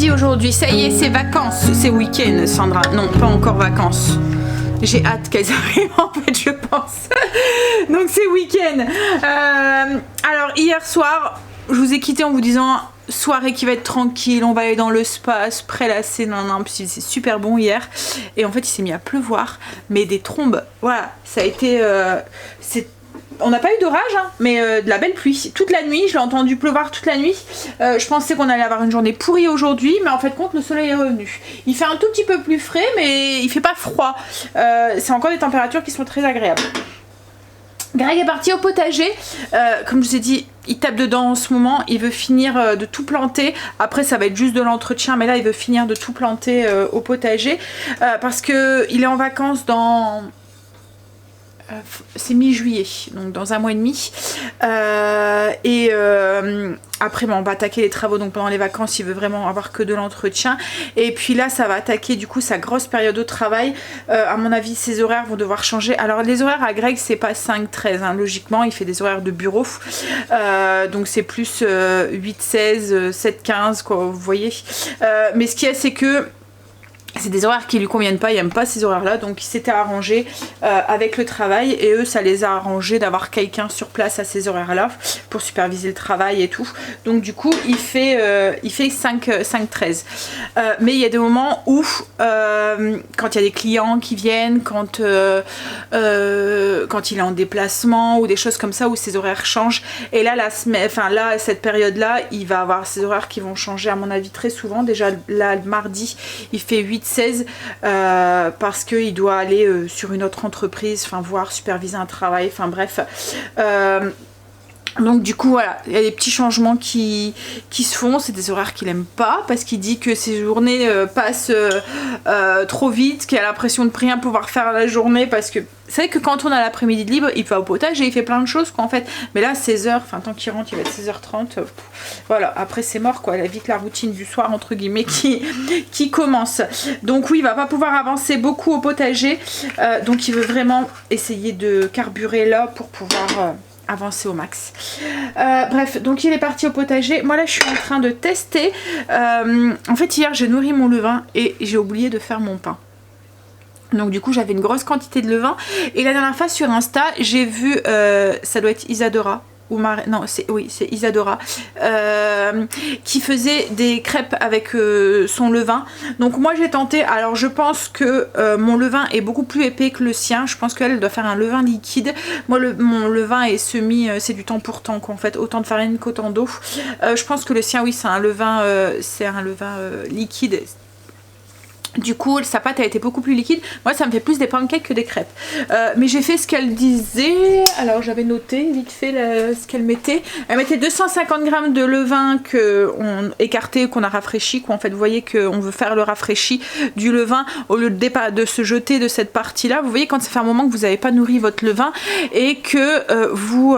mercredi aujourd'hui, ça y est, c'est vacances, c'est week-end Sandra, non pas encore vacances. J'ai hâte qu'elles arrivent en fait je pense. Donc c'est week-end. Alors hier soir, je vous ai quitté en vous disant soirée qui va être tranquille, on va aller dans le spa, se prélasser, non, puis c'est super bon hier. Et en fait il s'est mis à pleuvoir, mais des trombes, voilà, ça a été... On n'a pas eu d'orage, hein, mais de la belle pluie. Toute la nuit, je l'ai entendu pleuvoir toute la nuit. Je pensais qu'on allait avoir une journée pourrie aujourd'hui, mais en fait, compte, le soleil est revenu. Il fait un tout petit peu plus frais, mais il fait pas froid. C'est encore des températures qui sont très agréables. Greg est parti au potager. Comme je vous ai dit, il tape dedans en ce moment. Il veut finir de tout planter. Après, ça va être juste de l'entretien, mais là, il veut finir de tout planter au potager. Parce qu'il est en vacances dans... c'est mi-juillet, donc dans un mois et demi. Après, on va attaquer les travaux, donc pendant les vacances, il veut vraiment avoir que de l'entretien. Et puis là, ça va attaquer du coup sa grosse période au travail. À mon avis, ses horaires vont devoir changer. Alors, les horaires à Greg, c'est pas 5-13, hein, logiquement, il fait des horaires de bureau. Donc, c'est plus 8-16, 7-15, quoi, vous voyez. Mais ce qu'il y a, c'est que c'est des horaires qui lui conviennent pas, il aime pas ces horaires là, donc il s'était arrangé avec le travail et eux ça les a arrangés d'avoir quelqu'un sur place à ces horaires là pour superviser le travail et tout. Donc du coup il fait 5-13. Mais il y a des moments où quand il y a des clients qui viennent, quand il est en déplacement ou des choses comme ça où ses horaires changent, et là cette période là il va avoir ses horaires qui vont changer à mon avis très souvent. Déjà là le mardi il fait 8-16 parce qu'il doit aller sur une autre entreprise, enfin voir superviser un travail, enfin bref. Donc du coup voilà, il y a des petits changements qui se font, c'est des horaires qu'il aime pas parce qu'il dit que ses journées passent trop vite, qu'il a l'impression de rien pouvoir faire la journée parce que c'est vrai que quand on a l'après-midi de libre, il va au potager, il fait plein de choses quoi en fait, mais là 16h, enfin tant qu'il rentre il va être 16h30, voilà, après c'est mort quoi, il a vite la routine du soir entre guillemets qui commence. Donc oui, il va pas pouvoir avancer beaucoup au potager, donc il veut vraiment essayer de carburer là pour pouvoir... avancer au max. Bref, donc il est parti au potager. Moi là je suis en train de tester. En fait hier j'ai nourri mon levain et j'ai oublié de faire mon pain. Donc du coup j'avais une grosse quantité de levain. Et la dernière fois sur Insta j'ai vu, ça doit être Isadora. C'est Isadora qui faisait des crêpes avec son levain. Donc moi j'ai tenté, alors je pense que mon levain est beaucoup plus épais que le sien, je pense qu'elle doit faire un levain liquide. Moi mon levain est c'est du temps pour temps quoi, en fait, autant de farine qu'autant d'eau. Je pense que le sien oui c'est un levain liquide. Du coup, sa pâte a été beaucoup plus liquide. Moi, ça me fait plus des pancakes que des crêpes. Mais j'ai fait ce qu'elle disait. Alors, j'avais noté vite fait ce qu'elle mettait. Elle mettait 250 g de levain qu'on écarté, qu'on a rafraîchi. En fait, vous voyez qu'on veut faire le rafraîchi du levain au lieu de se jeter de cette partie-là. Vous voyez quand ça fait un moment que vous n'avez pas nourri votre levain et que vous...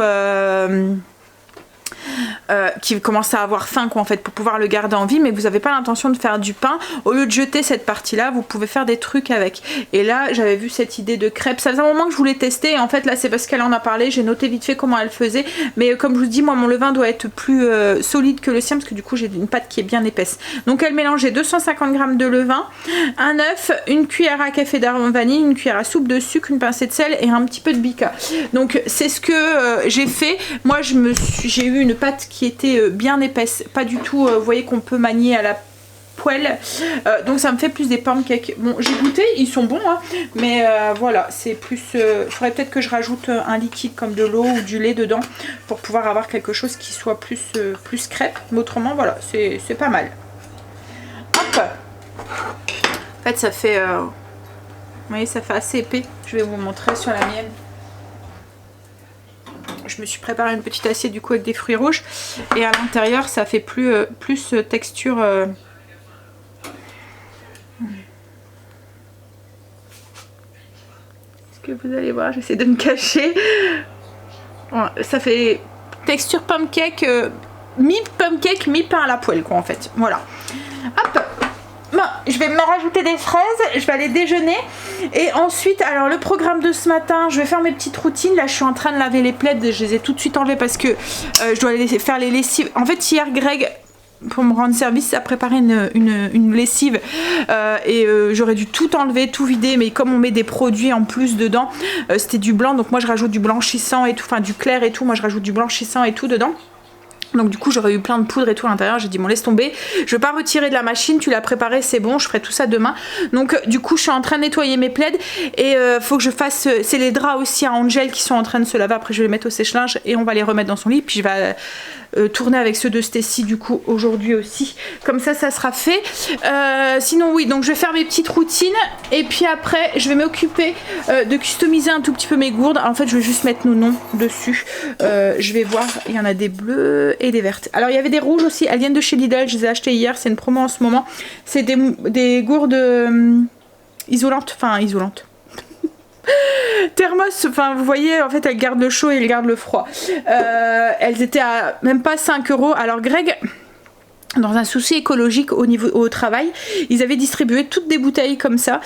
qui commence à avoir faim quoi en fait pour pouvoir le garder en vie, mais vous n'avez pas l'intention de faire du pain, au lieu de jeter cette partie là vous pouvez faire des trucs avec. Et là j'avais vu cette idée de crêpes, ça faisait un moment que je voulais tester et en fait là c'est parce qu'elle en a parlé, j'ai noté vite fait comment elle faisait, mais comme je vous dis moi mon levain doit être plus solide que le sien parce que du coup j'ai une pâte qui est bien épaisse. Donc elle mélangeait 250 g de levain, un œuf, une cuillère à café d'arôme vanille, une cuillère à soupe de sucre, une pincée de sel et un petit peu de bica. Donc c'est ce que j'ai fait. Moi j'ai eu une pâte qui était bien épaisse, pas du tout, vous voyez qu'on peut manier à la poêle, donc ça me fait plus des pancakes. Bon j'ai goûté, ils sont bons hein, mais voilà c'est plus, faudrait peut-être que je rajoute un liquide comme de l'eau ou du lait dedans pour pouvoir avoir quelque chose qui soit plus crêpe, mais autrement voilà c'est pas mal. Hop, en fait ça fait vous voyez ça fait assez épais, je vais vous montrer sur la mienne. Je me suis préparé une petite assiette du coup avec des fruits rouges et à l'intérieur ça fait plus texture est-ce que vous allez voir, j'essaie de me cacher. Voilà, ça fait texture pancake, mi-pancake mi-pain à la poêle quoi en fait, voilà. Hop. Bon, je vais me rajouter des fraises, je vais aller déjeuner et ensuite, alors le programme de ce matin, je vais faire mes petites routines. Là je suis en train de laver les plaids, je les ai tout de suite enlevés parce que je dois aller faire les lessives. En fait hier Greg pour me rendre service à préparer une lessive et j'aurais dû tout enlever, tout vider, mais comme on met des produits en plus dedans, c'était du blanc, donc moi je rajoute du blanchissant et tout, enfin du clair et tout, moi je rajoute du blanchissant et tout dedans. Donc du coup j'aurais eu plein de poudre et tout à l'intérieur, j'ai dit bon laisse tomber, je vais pas retirer de la machine, tu l'as préparé, c'est bon, je ferai tout ça demain. Donc du coup je suis en train de nettoyer mes plaids et faut que je fasse, c'est les draps aussi à Angel qui sont en train de se laver, après je vais les mettre au sèche-linge et on va les remettre dans son lit, puis je vais tourner avec ceux de Stacy du coup aujourd'hui aussi, comme ça ça sera fait. Sinon oui, donc je vais faire mes petites routines et puis après je vais m'occuper de customiser un tout petit peu mes gourdes. En fait je vais juste mettre nos noms dessus, je vais voir, il y en a des bleus et des vertes. Alors il y avait des rouges aussi, elles viennent de chez Lidl, je les ai achetées hier, c'est une promo en ce moment. C'est des gourdes isolantes, enfin isolantes. Thermos, enfin vous voyez, en fait elles gardent le chaud et elles gardent le froid. Elles étaient à même pas 5 €. Alors Greg, dans un souci écologique au travail, ils avaient distribué toutes des bouteilles comme ça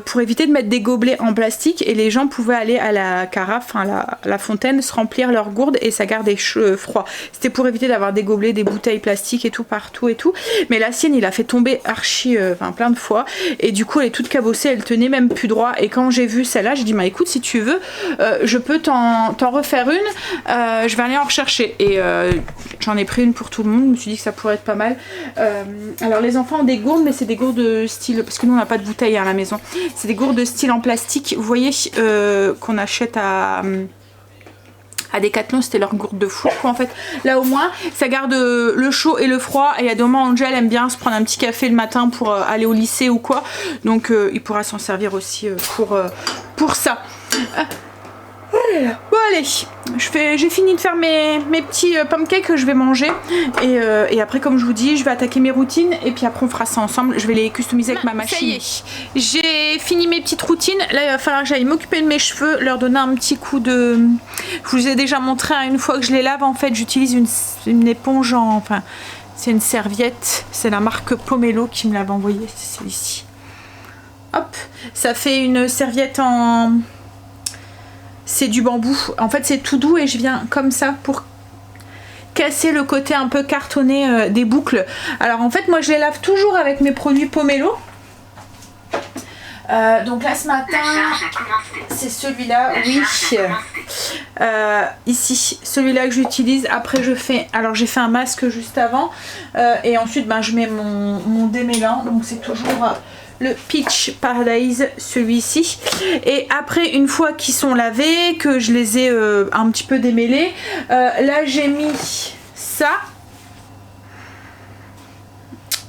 pour éviter de mettre des gobelets en plastique, et les gens pouvaient aller à la carafe, enfin la fontaine, se remplir leurs gourdes et ça gardait froid. C'était pour éviter d'avoir des gobelets, des bouteilles plastiques et tout partout et tout. Mais la sienne il a fait tomber archi plein de fois et du coup elle est toute cabossée, elle tenait même plus droit. Et quand j'ai vu celle-là, j'ai dit bah écoute, si tu veux je peux t'en refaire une, je vais aller en rechercher. Et j'en ai pris une pour tout le monde. Je me suis dit que ça pourrait être pas mal. Alors les enfants ont des gourdes, mais c'est des gourdes style, parce que nous on n'a pas de bouteille à la maison, c'est des gourdes style en plastique, vous voyez, qu'on achète à Decathlon, c'était leur gourde de four quoi en fait. Là au moins ça garde le chaud et le froid, et il y a des moments où Angel aime bien se prendre un petit café le matin pour aller au lycée ou quoi, donc il pourra s'en servir aussi pour ça. Voilà. Bon allez, j'ai fini de faire mes petits pancakes que je vais manger et après comme je vous dis je vais attaquer mes routines et puis après on fera ça ensemble, je vais les customiser avec ma machine. Ça y est, j'ai fini mes petites routines, là il va falloir que j'aille m'occuper de mes cheveux, leur donner un petit coup de... Je vous ai déjà montré une fois que je les lave, en fait j'utilise une éponge enfin c'est une serviette, c'est la marque Pomelo qui me l'avait envoyé, c'est celle-ci. Hop, ça fait une serviette en... C'est du bambou, en fait c'est tout doux et je viens comme ça pour casser le côté un peu cartonné des boucles. Alors en fait moi je les lave toujours avec mes produits Pomelo. Donc là ce matin c'est celui-là, oui, ici, celui-là que j'utilise. Après je fais, alors j'ai fait un masque juste avant et ensuite ben, je mets mon démêlant, donc c'est toujours... le Peach Paradise, celui-ci. Et après une fois qu'ils sont lavés, que je les ai un petit peu démêlés, là j'ai mis ça,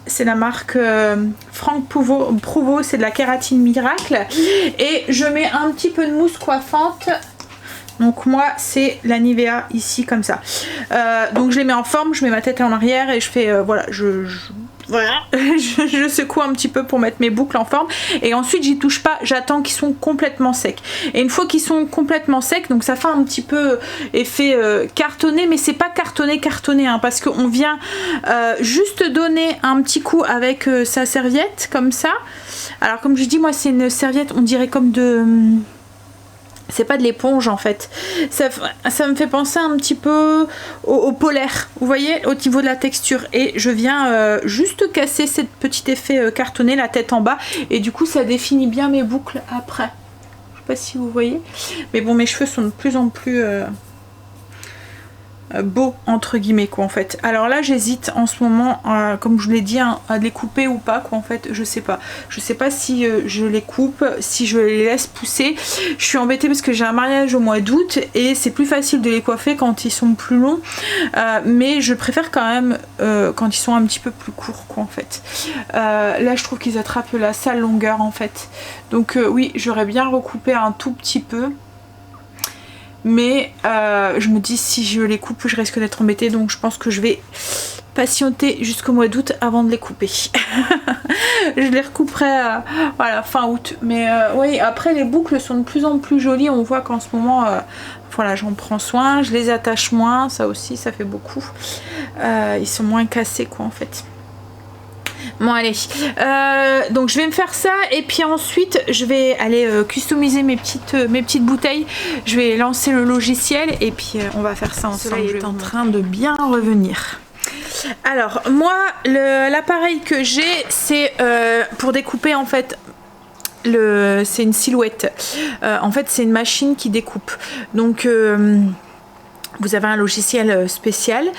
c'est la marque Franck Prouveau, c'est de la kératine miracle, et je mets un petit peu de mousse coiffante. Donc moi c'est la Nivea ici comme ça, donc je les mets en forme, je mets ma tête en arrière et je fais voilà, voilà, je secoue un petit peu pour mettre mes boucles en forme et ensuite j'y touche pas, j'attends qu'ils sont complètement secs. Et une fois qu'ils sont complètement secs, donc ça fait un petit peu effet cartonné, mais c'est pas cartonné hein, parce qu'on vient juste donner un petit coup avec sa serviette comme ça. Alors comme je dis, moi c'est une serviette, on dirait comme de... C'est pas de l'éponge en fait, ça me fait penser un petit peu au polaire, vous voyez, au niveau de la texture, et je viens juste casser ce petit effet cartonné, la tête en bas, et du coup ça définit bien mes boucles après. Je sais pas si vous voyez, mais bon, mes cheveux sont de plus en plus beau entre guillemets quoi en fait. Alors là j'hésite en ce moment comme je vous l'ai dit hein, à les couper ou pas quoi en fait, je sais pas si je les coupe, si je les laisse pousser. Je suis embêtée parce que j'ai un mariage au mois d'août et c'est plus facile de les coiffer quand ils sont plus longs, mais je préfère quand même quand ils sont un petit peu plus courts quoi en fait. Là je trouve qu'ils attrapent la sale longueur en fait, donc oui j'aurais bien recoupé un tout petit peu. Mais je me dis si je les coupe je risque d'être embêtée, donc je pense que je vais patienter jusqu'au mois d'août avant de les couper. Je les recouperai voilà, fin août. Mais oui, après les boucles sont de plus en plus jolies, on voit qu'en ce moment voilà, j'en prends soin, je les attache moins, ça aussi ça fait beaucoup. Ils sont moins cassés quoi en fait. Bon allez, donc je vais me faire ça et puis ensuite je vais aller customiser mes petites bouteilles. Je vais lancer le logiciel et puis on va faire ça ensemble. Le soleil est en train de bien revenir. Alors moi l'appareil que j'ai c'est pour découper en fait. C'est une silhouette. En fait c'est une machine qui découpe. Donc vous avez un logiciel spécial,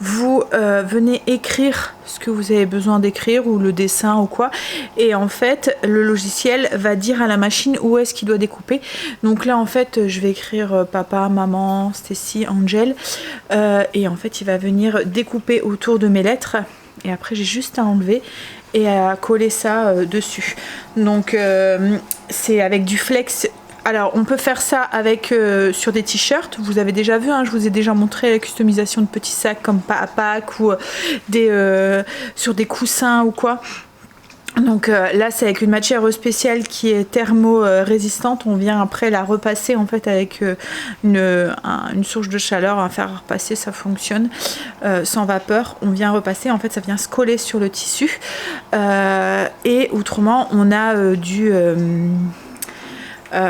vous venez écrire ce que vous avez besoin d'écrire ou le dessin ou quoi, et en fait le logiciel va dire à la machine où est-ce qu'il doit découper. Donc là en fait je vais écrire papa, maman, Stacy, Angel, et en fait il va venir découper autour de mes lettres, et après j'ai juste à enlever et à coller ça dessus. Donc c'est avec du flex. Alors on peut faire ça avec sur des t-shirts, vous avez déjà vu, hein, je vous ai déjà montré la customisation de petits sacs comme à Pâques ou sur des coussins ou quoi. Donc là c'est avec une matière spéciale qui est thermo-résistante. On vient après la repasser en fait avec une source de chaleur à faire repasser, ça fonctionne sans vapeur. On vient repasser, en fait ça vient se coller sur le tissu et autrement on a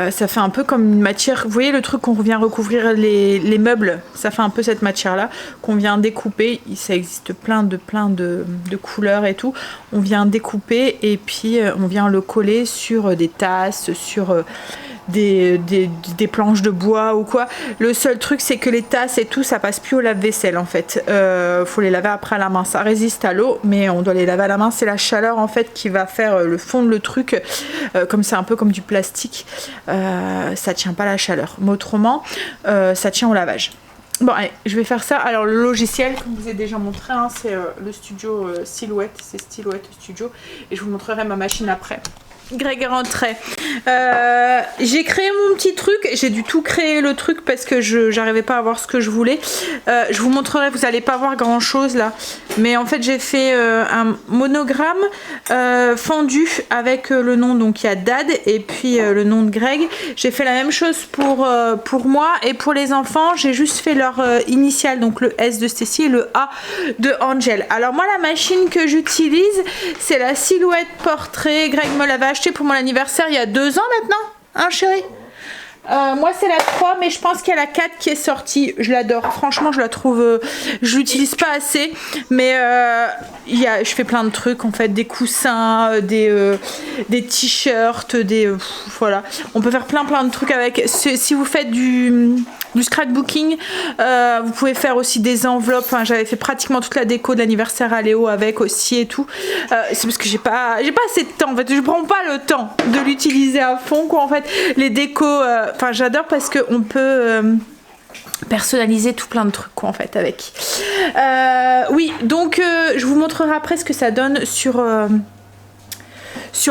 ça fait un peu comme une matière, vous voyez le truc qu'on vient recouvrir les meubles, ça fait un peu cette matière là qu'on vient découper. Ça existe plein de couleurs et tout. On vient découper et puis on vient le coller sur des tasses, sur des planches de bois ou quoi. Le seul truc c'est que les tasses et tout ça passe plus au lave-vaisselle en fait. Faut les laver après à la main, ça résiste à l'eau mais on doit les laver à la main. C'est la chaleur en fait qui va faire le fondre le truc, comme c'est un peu comme du plastique, ça tient pas la chaleur, mais autrement ça tient au lavage. Bon allez, je vais faire ça. Alors le logiciel comme je vous ai déjà montré, hein, c'est le studio Silhouette, c'est Silhouette Studio, et je vous montrerai ma machine après. Greg est rentré. J'ai créé mon petit truc. J'ai dû tout créer le truc parce que j'arrivais pas à voir ce que je voulais. Je vous montrerai, vous allez pas voir grand chose là. Mais en fait j'ai fait un monogramme fendu avec le nom, donc il y a Dad et puis le nom de Greg. J'ai fait la même chose pour moi et pour les enfants. J'ai juste fait leur initiale, donc le S de Stacy et le A de Angel. Alors moi la machine que j'utilise c'est la Silhouette Portrait. Greg me l'avait acheté pour mon anniversaire il y a 2 ans maintenant, hein chérie? Moi c'est la 3 mais je pense qu'il y a la 4 qui est sortie. Je l'adore, franchement je la trouve, je l'utilise pas assez mais je fais plein de trucs en fait, des coussins, des t-shirts, voilà, on peut faire plein de trucs avec. Si vous faites du scrapbooking, vous pouvez faire aussi des enveloppes. Enfin, j'avais fait pratiquement toute la déco de l'anniversaire à Léo avec aussi et tout. C'est parce que j'ai pas assez de temps en fait, je prends pas le temps de l'utiliser à fond quoi en fait. Les décos, enfin j'adore parce que on peut personnaliser tout plein de trucs quoi en fait avec. Oui donc je vous montrerai après ce que ça donne sur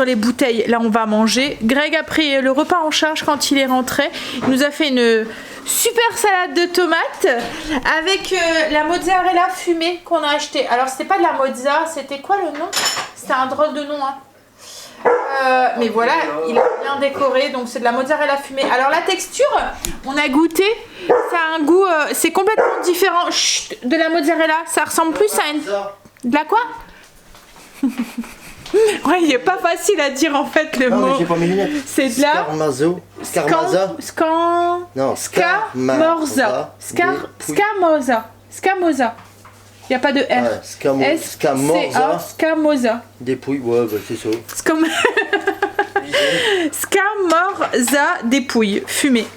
les bouteilles. Là on va manger. Greg a pris le repas en charge quand il est rentré. Il nous a fait une super salade de tomates avec la mozzarella fumée qu'on a acheté. Alors c'était pas de la mozza, c'était quoi le nom? C'était un drôle de nom hein. Mais voilà, il a bien décoré, donc c'est de la mozzarella fumée. Alors la texture, on a goûté, ça a un goût, c'est complètement différent de la mozzarella. Ça ressemble plus à une... De la quoi? Ouais, il est pas facile à dire en fait le mot. J'ai pas mes lunettes. C'est de la Scamosa. Il n'y a pas de R. Scamosa. Dépouille, ouais, bah c'est ça. Scamorza dépouille fumée.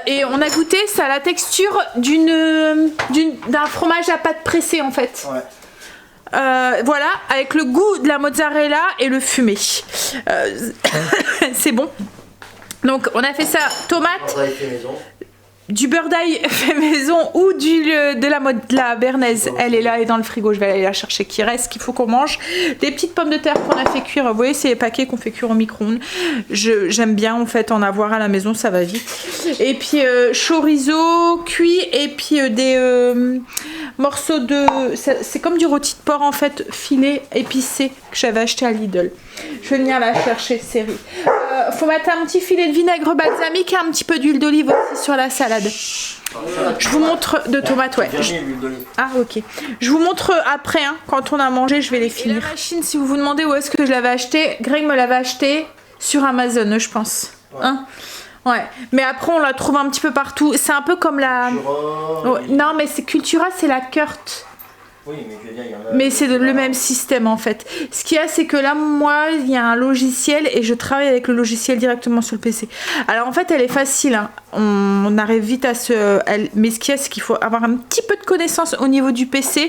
Et on a goûté, ça a la texture d'un fromage à pâte pressée en fait. Ouais. Voilà, avec le goût de la mozzarella et le fumé. C'est bon. Donc on a fait ça, tomate, du beurre d'ail fait maison ou de la béarnaise. Elle est là, elle est dans le frigo, je vais aller la chercher qui reste, qu'il faut qu'on mange. Des petites pommes de terre qu'on a fait cuire, vous voyez c'est les paquets qu'on fait cuire au micro-ondes. J'aime bien en fait en avoir à la maison, ça va vite. Et puis chorizo cuit et puis des morceaux de... C'est comme du rôti de porc en fait, filet épicé que j'avais acheté à Lidl. Je vais venir la chercher, série. Faut mettre un petit filet de vinaigre balsamique et un petit peu d'huile d'olive aussi sur la salade. Je vous montre de tomates, ouais. Ah ok. Je vous montre après, hein, quand on a mangé, je vais les finir. Et la machine, si vous vous demandez où est-ce que je l'avais acheté, Greg me l'avait acheté sur Amazon, je pense. Hein, Ouais, mais après on la trouve un petit peu partout. C'est un peu comme la... Oh, non, mais c'est Cultura, c'est la Kurt. Oui, mais je veux dire, il y en a... Mais c'est le même système en fait. Ce qu'il y a, c'est que là, moi, il y a un logiciel et je travaille avec le logiciel directement sur le PC. Alors en fait, elle est facile, hein. On arrive vite à se... Mais ce qu'il y a, c'est qu'il faut avoir un petit peu de connaissance au niveau du PC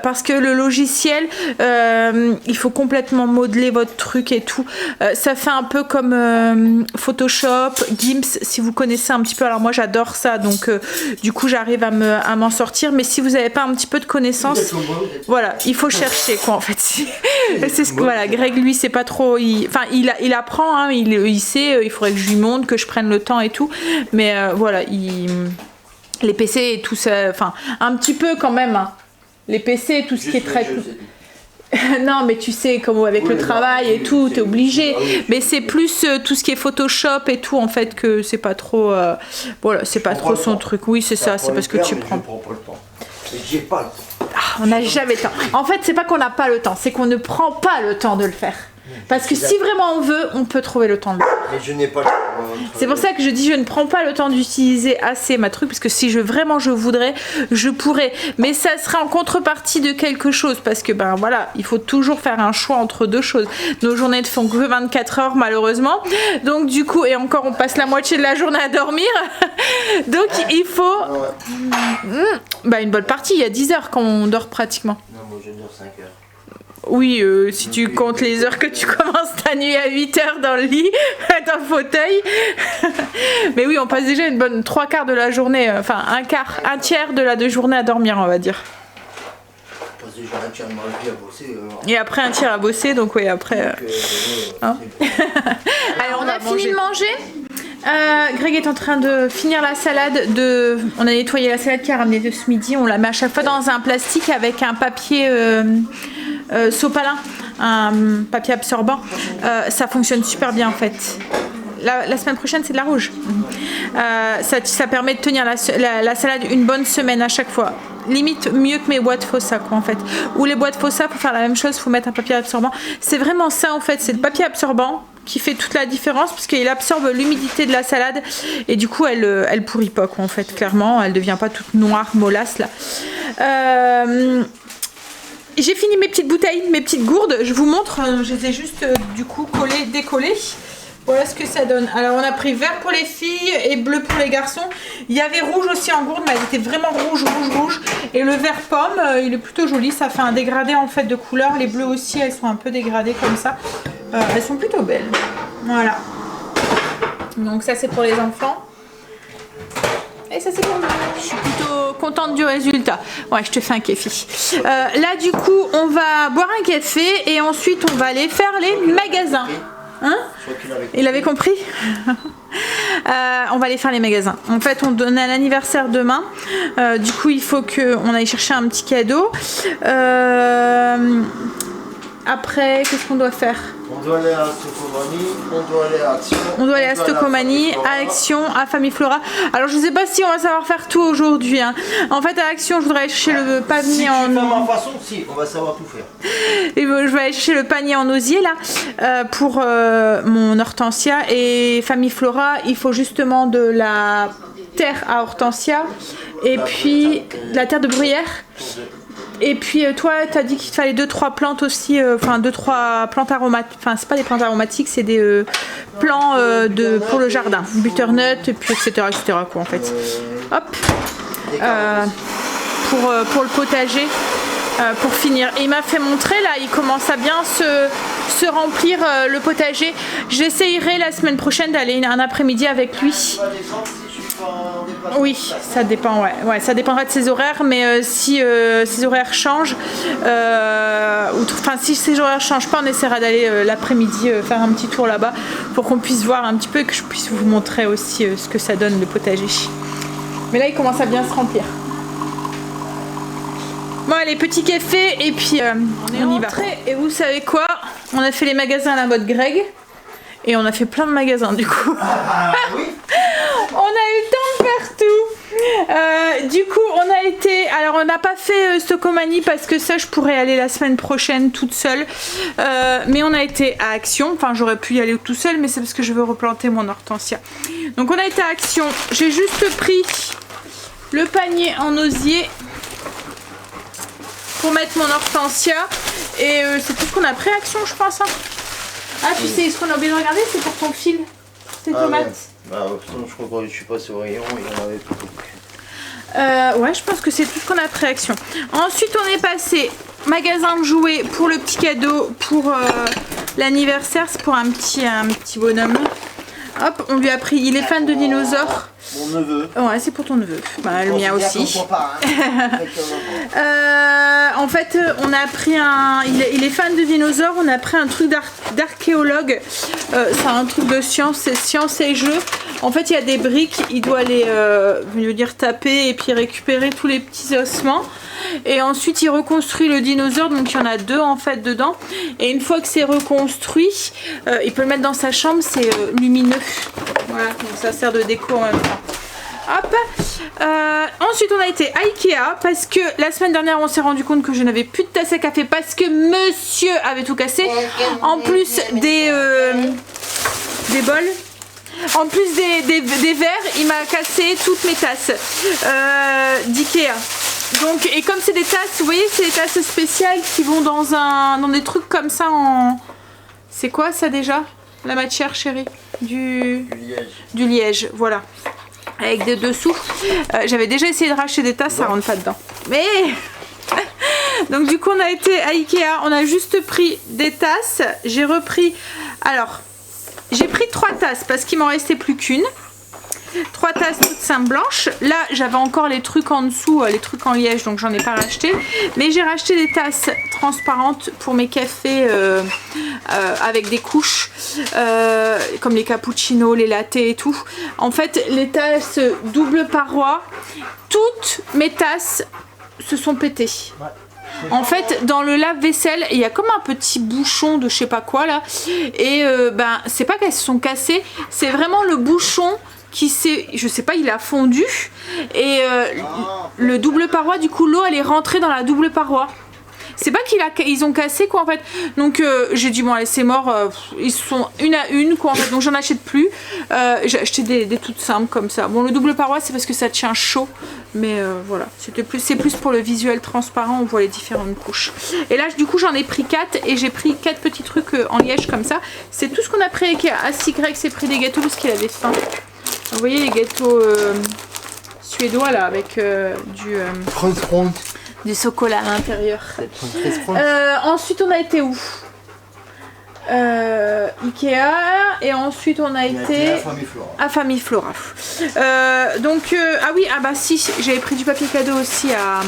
parce que le logiciel, il faut complètement modeler votre truc et tout. Ça fait un peu comme Photoshop, GIMP, si vous connaissez un petit peu. Alors moi, j'adore ça, donc du coup, j'arrive à m'en sortir. Mais si vous n'avez pas un petit peu de connaissance, voilà, il faut chercher quoi en fait. C'est ce que voilà, Greg lui c'est pas trop, enfin il apprend, hein, il sait, il faudrait que je lui montre, que je prenne le temps et tout, mais voilà, les PC et tout ça, enfin un petit peu quand même, hein. Les PC et tout ce qui est très non mais tu sais comme avec le travail et tout, t'es obligé, mais c'est plus tout ce qui est Photoshop et tout en fait que c'est pas trop voilà, c'est pas trop son truc. Oui, c'est ça, c'est parce que tu prends. J'ai pas le temps. On n'a jamais le temps. En fait, c'est pas qu'on n'a pas le temps, c'est qu'on ne prend pas le temps de le faire. Parce que si vraiment on veut, on peut trouver le temps de le faire. Mais je n'ai pas le temps. C'est pour ça que je dis je ne prends pas le temps d'utiliser assez ma truc, parce que si vraiment je voudrais, je pourrais. Mais ça serait en contrepartie de quelque chose, parce que ben voilà, il faut toujours faire un choix entre deux choses. Nos journées ne font que 24 heures malheureusement. Donc du coup, et encore on passe la moitié de la journée à dormir. Donc il faut une bonne partie, il y a 10 heures quand on dort pratiquement. Non, moi je dors 5 heures. Oui, si tu comptes les heures que tu commences ta nuit à 8 heures dans le lit, dans le fauteuil. Mais oui, on passe déjà une bonne 3/4 de la journée, enfin un tiers de la journée à dormir, on va dire. Je passe déjà un tiers de ma vie à bosser. Et après un tiers à bosser, donc oui, après... Hein. Alors, on a fini de manger. Greg est en train de finir la salade. On a nettoyé la salade qu'il a ramenée de ce midi. On la met à chaque fois dans un plastique avec un papier sopalin, un papier absorbant. Ça fonctionne super bien en fait. La semaine prochaine c'est de la rouge. Ça permet de tenir la salade une bonne semaine à chaque fois. Limite mieux que mes boîtes Fossa quoi en fait. Ou les boîtes Fossa pour faire la même chose, faut mettre un papier absorbant. C'est vraiment ça en fait, c'est le papier absorbant qui fait toute la différence parce qu'il absorbe l'humidité de la salade et du coup elle pourrit pas quoi en fait, clairement, elle devient pas toute noire mollasse là. J'ai fini mes petites bouteilles, mes petites gourdes, je vous montre, je les ai juste du coup décollées. Voilà ce que ça donne. Alors on a pris vert pour les filles et bleu pour les garçons. Il y avait rouge aussi en gourde, mais elle était vraiment rouge. Et le vert pomme, il est plutôt joli. Ça fait un dégradé en fait de couleur. Les bleus aussi, elles sont un peu dégradées comme ça. Elles sont plutôt belles. Voilà. Donc ça c'est pour les enfants. Et ça c'est pour moi. Je suis plutôt contente du résultat. Ouais, je te fais un kéfi. Là du coup, on va boire un café et ensuite on va aller faire les magasins. Hein? Il avait compris. On va aller faire les magasins. En fait, on donne un anniversaire demain. Du coup, il faut qu'on aille chercher un petit cadeau. Après, qu'est-ce qu'on doit faire? On doit aller à Stocomanie, on doit aller à Action. On doit aller à Stocomanie, à Action, à Famille Flora. Alors je sais pas si on va savoir faire tout aujourd'hui. Hein. En fait à Action je voudrais aller chercher le panier en... ma façon, si, on va savoir tout faire. Et je vais aller chercher le panier en osier là pour mon hortensia. Et Famille Flora, il faut justement de la terre à hortensia et puis de la terre de bruyère. Et puis toi, tu as dit qu'il fallait 2-3 plantes aussi, enfin 2-3 plantes aromatiques, enfin c'est pas des plantes aromatiques, c'est des plants pour le jardin, butternut, et puis etc. quoi en fait. Hop, pour le potager, pour finir. Et il m'a fait montrer là, il commence à bien se remplir le potager. J'essayerai la semaine prochaine d'aller un après-midi avec lui. Oui, ça dépend, ouais, ça dépendra de ses horaires, mais si ses horaires changent, enfin si ses horaires changent pas, on essaiera d'aller l'après-midi faire un petit tour là-bas pour qu'on puisse voir un petit peu et que je puisse vous montrer aussi ce que ça donne le potager. Mais là, il commence à bien se remplir. Bon, allez, petit café et puis on y va. Et vous savez quoi? On a fait les magasins à la mode Greg. Et on a fait plein de magasins du coup. Oui. On a eu le temps de faire tout. Du coup, on a été... Alors, on n'a pas fait Stocomanie parce que ça, je pourrais aller la semaine prochaine toute seule. Mais on a été à Action. Enfin, j'aurais pu y aller tout seul, mais c'est parce que je veux replanter mon hortensia. Donc, on a été à Action. J'ai juste pris le panier en osier pour mettre mon hortensia. Et c'est tout ce qu'on a pris à Action, je pense. Hein. Ah, tu sais, ce qu'on a oublié de regarder, c'est pour ton fil. Tes tomates. Ouais. Bah, je crois que je suis passé au rayon, il y en avait tout. Ouais, je pense que c'est tout ce qu'on a pris à Action. Ensuite, on est passé magasin de jouets pour le petit cadeau pour l'anniversaire. C'est pour un petit bonhomme. Hop, on lui a pris. Il est fan de dinosaures. Mon neveu. Ouais, c'est pour ton neveu. Bah, le mien aussi. En fait, on a pris un... Il est fan de dinosaures. On a pris un truc d'archéologue. C'est un truc de science. C'est science et jeu. En fait, il y a des briques. Il doit les taper et puis récupérer tous les petits ossements. Et ensuite, il reconstruit le dinosaure. Donc, il y en a 2 en fait dedans. Et une fois que c'est reconstruit, il peut le mettre dans sa chambre. C'est lumineux. Voilà, donc ça sert de déco en même temps. Hop. Ensuite on a été à Ikea parce que la semaine dernière on s'est rendu compte que je n'avais plus de tasse à café parce que monsieur avait tout cassé. En plus des bols. En plus des verres, il m'a cassé toutes mes tasses d'Ikea. Donc, et comme c'est des tasses, vous voyez, c'est des tasses spéciales qui vont dans des trucs comme ça en... C'est quoi ça déjà? La matière chérie? Du liège, voilà. Avec des dessous. J'avais déjà essayé de racheter des tasses, ça rentre pas dedans. Mais... Donc du coup on a été à Ikea, on a juste pris des tasses. J'ai repris... Alors, j'ai pris 3 tasses parce qu'il m'en restait plus qu'une. 3 tasses toutes simples blanches. Là j'avais encore les trucs en dessous, les trucs en liège, donc j'en ai pas racheté. Mais j'ai racheté des tasses transparentes pour mes cafés avec des couches, comme les cappuccinos, les lattés et tout. En fait les tasses double paroi, toutes mes tasses se sont pétées. En fait, dans le lave-vaisselle, il y a comme un petit bouchon de je sais pas quoi là. Et ben, c'est pas qu'elles se sont cassées, c'est vraiment le bouchon qui s'est, je sais pas, il a fondu. Et le double paroi, du coup, l'eau elle est rentrée dans la double paroi. C'est pas qu'ils ont cassé quoi en fait. Donc j'ai dit bon allez c'est mort, ils sont une à une quoi en fait. Donc j'en achète plus. J'ai acheté des toutes simples comme ça. Bon le double paroi c'est parce que ça tient chaud. Mais voilà, c'est plus pour le visuel transparent, on voit les différentes couches. Et là du coup j'en ai pris 4 et j'ai pris 4 petits trucs en liège comme ça. C'est tout ce qu'on a pris avec Ikea. Ah si Greg s'est pris des gâteaux parce qu'il avait faim. Vous voyez les gâteaux suédois là avec du chocolat à l'intérieur. Ensuite on a été où? Ikea et ensuite on a été à Famille Flora. Donc ah oui, ah bah si, j'avais pris du papier cadeau aussi à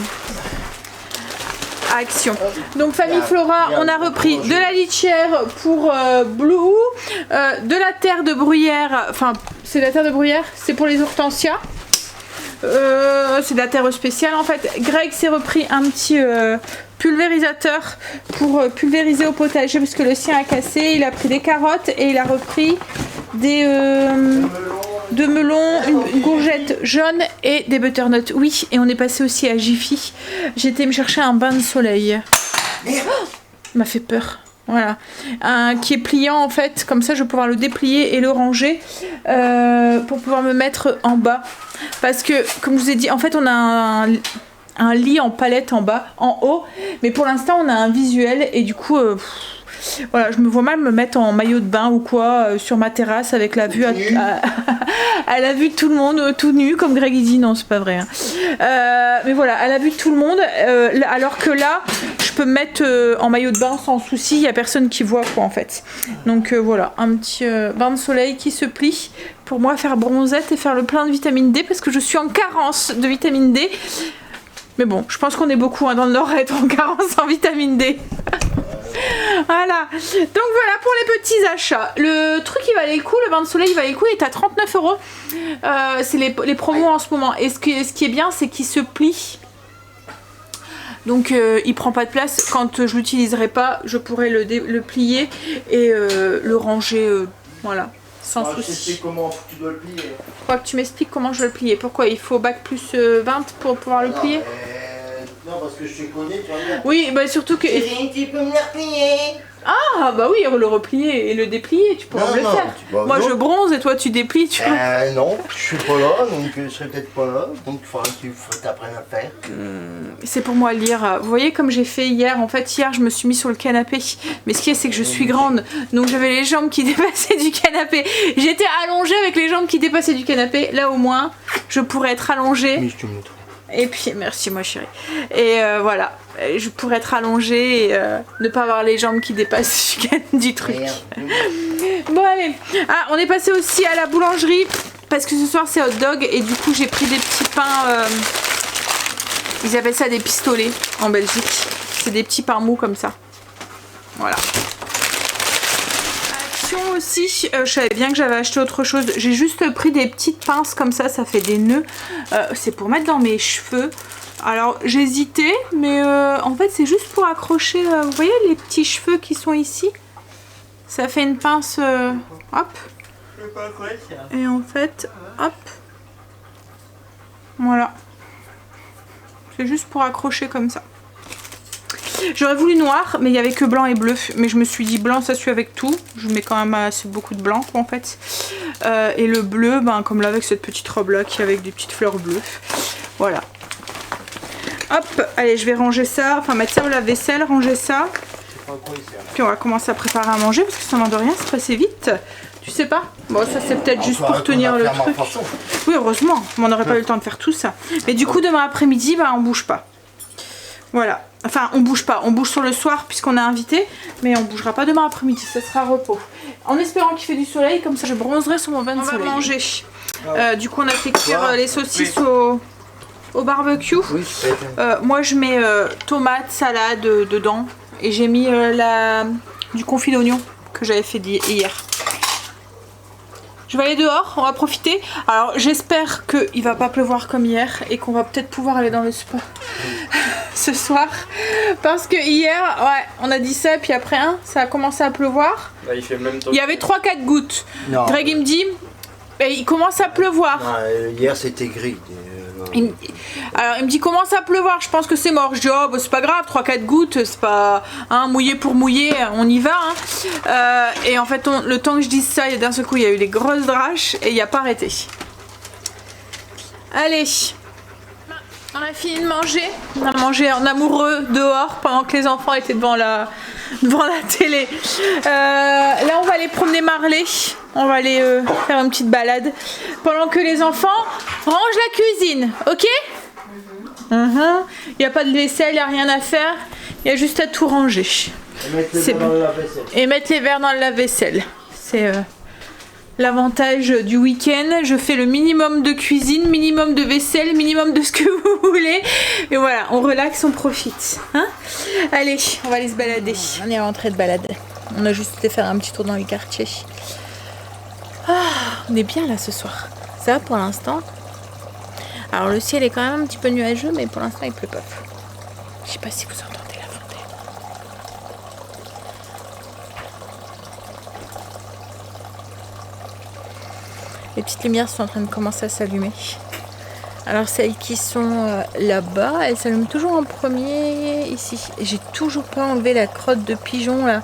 Action. Donc Famille Flora, on a repris de la litière pour Blue, de la terre de bruyère, enfin c'est de la terre de bruyère, c'est pour les hortensias. C'est de la terre spéciale en fait. Greg s'est repris un petit pulvérisateur pour pulvériser au potager parce que le sien a cassé. Il a pris des carottes et il a repris des deux melons, une courgette jaune et des butternuts. Oui, et on est passé aussi à Jiffy. J'ai été me chercher un bain de soleil. Oh, m'a fait peur. Voilà, qui est pliant en fait, comme ça je vais pouvoir le déplier et le ranger pour pouvoir me mettre en bas. Parce que, comme je vous ai dit, en fait on a un lit en palette en bas, en haut, mais pour l'instant on a un visuel et du coup, voilà, je me vois mal me mettre en maillot de bain ou quoi sur ma terrasse avec la vue à la vue de tout le monde, tout nu, comme Greg il dit, non c'est pas vrai. Hein. Mais voilà, à la vue de tout le monde, alors que là, je peux me mettre en maillot de bain sans souci, il n'y a personne qui voit quoi en fait. Donc voilà, un petit bain de soleil qui se plie pour moi faire bronzette et faire le plein de vitamine D parce que je suis en carence de vitamine D. Mais bon, je pense qu'on est beaucoup dans le Nord à être en carence en vitamine D. Voilà, donc voilà pour les petits achats. Le truc il valait le coup, le bain de soleil il valait le coup, il est à 39 €. C'est les promos en ce moment. Et ce qui est bien, c'est qu'il se plie. Donc il prend pas de place. Quand je l'utiliserai pas, je pourrai le plier et le ranger. Voilà. sans Je souci. t'explique comment tu dois le plier. Faut que tu m'expliques comment je dois le plier. Pourquoi il faut bac plus 20 pour pouvoir le plier? Non, parce que je te connais, tu vas dire. Oui, bah surtout que... Chérie, tu peux me le replier. Ah bah oui, le replier et le déplier, tu pourras Non, me le non, faire. Moi non. je bronze et toi tu déplies, tu vois. Non, je suis pas là, donc je serai peut-être pas là. Donc il faudra que tu t'apprennes à faire. C'est pour moi lire. Vous voyez comme j'ai fait hier. En fait hier je me suis mis sur le canapé. Mais ce qui est c'est que je suis grande. Donc j'avais les jambes qui dépassaient du canapé. J'étais allongée avec les jambes qui dépassaient du canapé. Là au moins je pourrais être allongée. Mais je te montre. Et puis merci moi chérie. Et voilà. Je pourrais être allongée et ne pas avoir les jambes qui dépassent du truc. Bon allez. Ah on est passé aussi à la boulangerie. Parce que ce soir c'est hot dog. Et du coup j'ai pris des petits pains. Ils appellent ça des pistolets en Belgique. C'est des petits pains mous comme ça. Voilà. Action aussi, je savais bien que j'avais acheté autre chose. J'ai juste pris des petites pinces comme ça fait des nœuds. C'est pour mettre dans mes cheveux. Alors j'hésitais, mais en fait c'est juste pour accrocher, vous voyez les petits cheveux qui sont ici. Ça fait une pince, hop. Et en fait, hop. Voilà. C'est juste pour accrocher comme ça. J'aurais voulu noir, mais il n'y avait que blanc et bleu. Mais je me suis dit blanc, ça suit avec tout. Je mets quand même assez beaucoup de blanc en fait. Et le bleu, ben, comme là avec cette petite robe là qui est avec des petites fleurs bleues. Voilà. Hop, allez, je vais ranger ça. Enfin, mettre ça au lave-vaisselle, ranger ça. Puis on va commencer à préparer à manger parce que ça n'en de rien, c'est passé vite. Tu sais pas? Bon, ça c'est peut-être juste pour tenir le truc. Oui, heureusement, mais on n'aurait pas eu le temps de faire tout ça. Mais du coup, demain après-midi, bah, on bouge pas. Voilà. Enfin, on bouge pas. On bouge sur le soir puisqu'on a invité. Mais on bougera pas demain après-midi. Ça sera repos. En espérant qu'il fait du soleil. Comme ça, je bronzerai sur mon bain de soleil. On va manger. Du coup, on a fait cuire les saucisses au barbecue. Oui, moi, je mets tomates, salade dedans. Et j'ai mis du confit d'oignon que j'avais fait hier. Je vais aller dehors, on va profiter. Alors j'espère qu'il va pas pleuvoir comme hier et qu'on va peut-être pouvoir aller dans le spa ce soir. Parce que hier, ouais, on a dit ça, puis après ça a commencé à pleuvoir. Bah, il fait le même temps. Il y avait 3-4 gouttes. Non. Greg il me dit, il commence à pleuvoir. Non, hier c'était gris. Alors il me dit commence à pleuvoir, je pense que c'est mort. Je dis oh bah, c'est pas grave, 3-4 gouttes, c'est pas mouillé pour mouiller, on y va. Et en fait le temps que je dise ça, d'un seul coup il y a eu des grosses draches et il n'y a pas arrêté. Allez, on a fini de manger. On a mangé en amoureux dehors pendant que les enfants étaient devant la télé. Là on va aller promener Marley. On va aller faire une petite balade pendant que les enfants rangent la cuisine, ok? Il n'y a pas de vaisselle, il n'y a rien à faire, il y a juste à tout ranger. Et mettre les verres dans le lave-vaisselle. C'est l'avantage du week-end. Je fais le minimum de cuisine, minimum de vaisselle, minimum de ce que vous voulez. Et voilà, on relaxe, on profite. Hein? Allez, on va aller se balader. On est rentré de balade. On a juste été faire un petit tour dans les quartiers. On est bien là ce soir. Ça va pour l'instant. Alors le ciel est quand même un petit peu nuageux, mais pour l'instant il pleut pas. Je sais pas si vous entendez la fontaine. Les petites lumières sont en train de commencer à s'allumer. Alors celles qui sont là-bas, elles s'allument toujours en premier ici. J'ai toujours pas enlevé la crotte de pigeon là.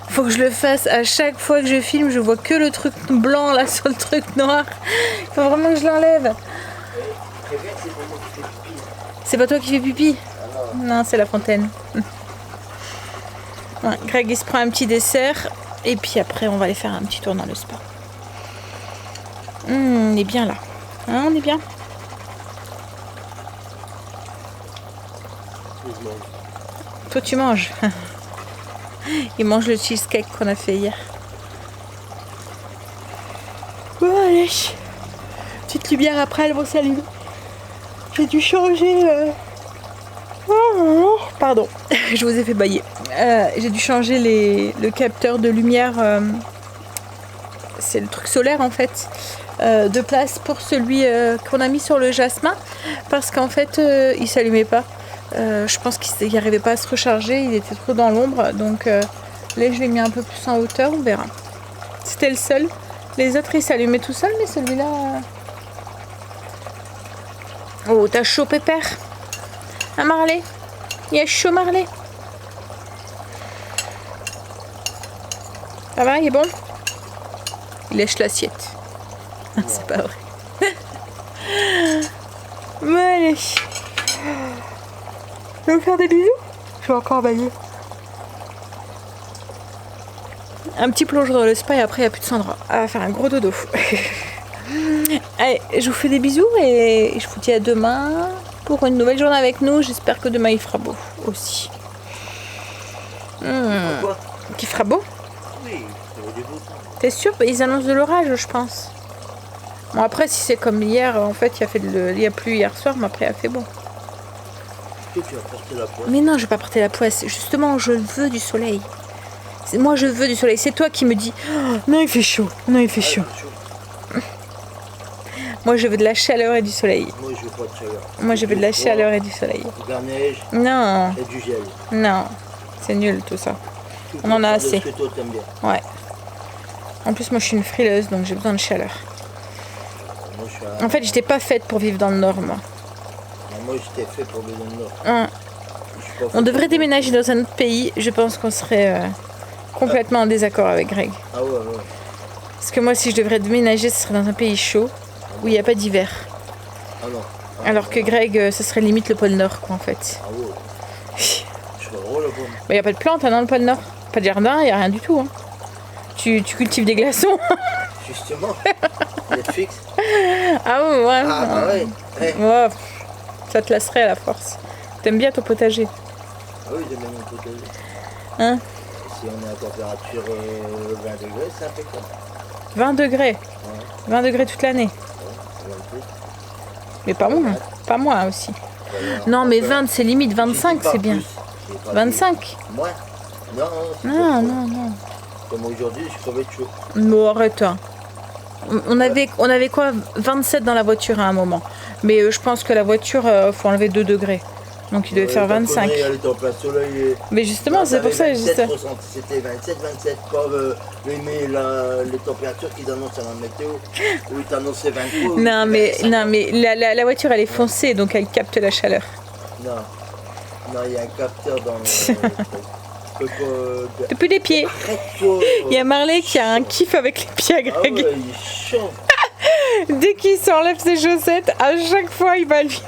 Faut que je le fasse à chaque fois que je filme, je vois que le truc blanc là sur le truc noir. Il faut vraiment que je l'enlève. C'est pas toi qui fais pipi? Non, c'est la fontaine. Ouais, Greg il se prend un petit dessert et puis après on va aller faire un petit tour dans le spa. On est bien là. Hein, on est bien. Toi tu manges. Il mange le cheesecake qu'on a fait hier. Bon allez. Petite lumière après, elles vont s'allumer. J'ai dû changer... Pardon, je vous ai fait bailler. J'ai dû changer le capteur de lumière. C'est le truc solaire en fait. De place pour celui qu'on a mis sur le jasmin. Parce qu'en fait, il s'allumait pas. Je pense qu'il n'arrivait pas à se recharger, il était trop dans l'ombre, donc là je l'ai mis un peu plus en hauteur, on verra. C'était le seul, Les autres, ils s'allumaient tout seuls, mais celui-là... Oh, t'as chaud, Pépère? Ah, Marley? Il y a chaud, Marley? Ça va, il est bon? Il lèche l'assiette. C'est pas vrai. Mais allez. Je vais vous faire des bisous? Je vais encore bailler. Un petit plongeon dans le spa et après il n'y a plus de Sandra. Elle va faire un gros dodo. Allez, je vous fais des bisous et je vous dis à demain pour une nouvelle journée avec nous. J'espère que demain il fera beau aussi. Qu'il fera beau? Oui, ça va du beau temps. T'es sûr? Ils annoncent de l'orage, je pense. Bon, après, si c'est comme hier, en fait, il y a plu hier soir, mais après, il a fait bon. Est-ce que tu vas porter la poisse? Mais non, je vais pas porter la poisse. Justement, je veux du soleil. Moi, je veux du soleil. C'est toi qui me dis oh, non, il fait chaud. Non, il fait chaud. Moi, je veux de la chaleur et du soleil. Moi, je veux pas de chaleur. Moi, je veux de la chaleur et du soleil. De la neige Non, et du gel. non. C'est nul tout ça. Tout On en a de assez. Ce que toi, t'aimes bien. Ouais. En plus, moi, je suis une frileuse, donc j'ai besoin de chaleur. Moi, je suis En fait, j'étais pas faite pour vivre dans le Nord, moi. Moi, j'étais fait pour vivre dans le Nord. Je suis pas fait On devrait pour- déménager dans un autre pays. Je pense qu'on serait complètement en désaccord avec Greg. Ah ouais, ouais. Parce que moi, si je devrais déménager, ce serait dans un pays chaud, où il n'y a pas d'hiver. Ah non. Alors que Greg, ce serait limite le pôle Nord, quoi, en fait. Ah ouais. Je suis heureux là-bas. Il n'y a pas de plantes hein, dans le pôle Nord. Pas de jardin, il n'y a rien du tout. Hein. Tu cultives des glaçons. Justement. Netflix. Ah ouais, ouais. Ah bah ouais. Ouais. Ouais, ça te lasserait à la force. T'aimes bien ton potager. Ah oui, j'aime bien mon potager. Hein? Si on est à température 20 degrés, c'est impeccable. 20 degrés. Ouais. 20 degrés toute l'année. Ouais, un peu. Mais pas moins. Pas moins aussi. Voilà. Non, mais Enfin, 20, c'est limite. j'ai 25, dit pas c'est bien. plus. J'ai pas 25? dit moins. Non, c'est pas Non, trop. non, non. Comme aujourd'hui, je suis de chaud. Bon, arrête. Hein. On avait quoi? 27 dans la voiture à un moment. Mais je pense que la voiture, faut enlever 2 degrés. Donc il devait faire 25. Elle était en plein soleil. Mais justement, c'est pour ça que je dis ça. C'était 27, 27, pas les températures qu'ils annoncent à la météo. Où ils t'annonçaient 23. Non, mais la voiture, elle est foncée, donc elle capte la chaleur. Non, non, il y a un capteur dans le. Depuis les pieds. Arrête-toi. Il y a Marley qui a un kiff avec les pieds à Ah Greg. ouais, il est chaud. Dès qu'il s'enlève ses chaussettes, à chaque fois, il va lui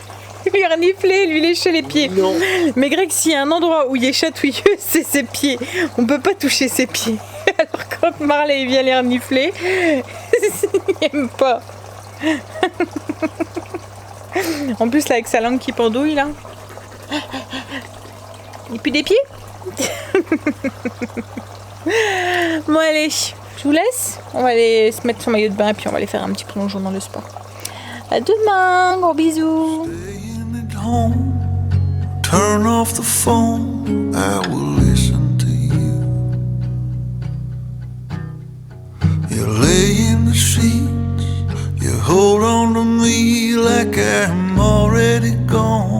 renifler, lui lécher les pieds. Non. Mais Greg, s'il y a un endroit où il est chatouilleux, c'est ses pieds. On peut pas toucher ses pieds. Alors quand Marley vient les renifler, il aime pas. En plus, là, avec sa langue qui pendouille, là. Et puis des pieds. Bon, allez, je vous laisse. On va aller se mettre son maillot de bain et puis on va aller faire un petit plongeon dans le spa. À demain, gros bisous. Staying at home, turn off the phone, I will listen to you. You lay in the sheets, you hold on to me like I'm already gone.